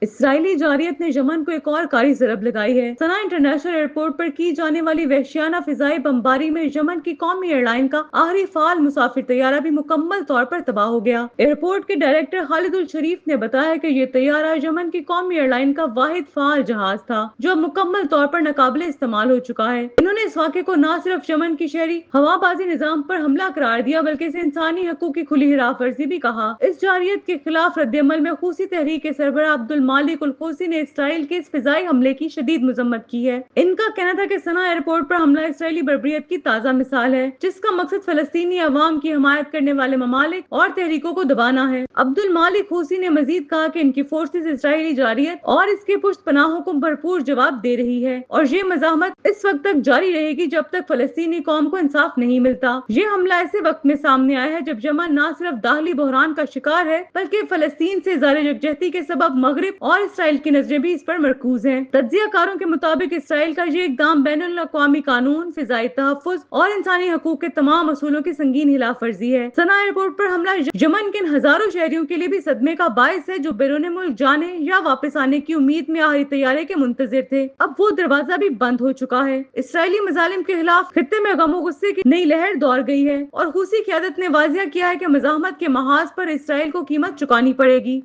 اسرائیلی جارحیت نے یمن کو ایک اور کاری ضرب لگائی ہے۔ سنا انٹرنیشنل ایئرپورٹ پر کی جانے والی وحشیانہ فضائی بمباری میں یمن کی قومی ایئر لائن کا آخری فعال مسافر طیارہ بھی مکمل طور پر تباہ ہو گیا۔ ایئرپورٹ کے ڈائریکٹر خالد الشریف نے بتایا کہ یہ طیارہ یمن کی قومی ایئر لائن کا واحد فعال جہاز تھا جو اب مکمل طور پر ناقابل استعمال ہو چکا ہے۔ انہوں نے اس واقعے کو نہ صرف یمن کی شہری ہوا بازی نظام پر حملہ قرار دیا بلکہ اسے انسانی حقوق کی کھلی خلاف ورزی بھی کہا۔ اس جارحیت کے خلاف رد عمل میں حوثی تحریک کے سربراہ عبد المالک الحوثی نے اسرائیل کے اس فضائی حملے کی شدید مذمت کی ہے۔ ان کا کہنا تھا کہ سنا ایئرپورٹ پر حملہ اسرائیلی بربریت کی تازہ مثال ہے جس کا مقصد فلسطینی عوام کی حمایت کرنے والے ممالک اور تحریکوں کو دبانا ہے۔ عبد المالک حوثی نے مزید کہا کہ ان کی فورسز اسرائیلی جارحیت اور اس کے پشت پناہوں کو بھرپور جواب دے رہی ہے اور یہ مزاحمت اس وقت تک جاری رہے گی جب تک فلسطینی قوم کو انصاف نہیں ملتا۔ یہ حملہ ایسے وقت میں سامنے آیا ہے جب یمن نہ صرف داخلی بحران کا شکار ہے بلکہ فلسطین سے اظہار یکجہتی کے سبب مغرب اور اسرائیل کی نظریں بھی اس پر مرکوز ہیں۔ تجزیہ کاروں کے مطابق اسرائیل کا یہ اقدام بین الاقوامی قانون، فضائی تحفظ اور انسانی حقوق کے تمام اصولوں کی سنگین خلاف ورزی ہے۔ سنا ایئرپورٹ پر حملہ یمن کے ان ہزاروں شہریوں کے لیے بھی صدمے کا باعث ہے جو بیرون ملک جانے یا واپس آنے کی امید میں آخری طیارے کے منتظر تھے۔ اب وہ دروازہ بھی بند ہو چکا ہے۔ اسرائیلی مظالم کے خلاف خطے میں غم و غصے کی نئی لہر دوڑ گئی ہے اور حوثی قیادت نے واضح کیا ہے کہ مزاحمت کے محاذ پر اسرائیل کو قیمت چکانی پڑے گی۔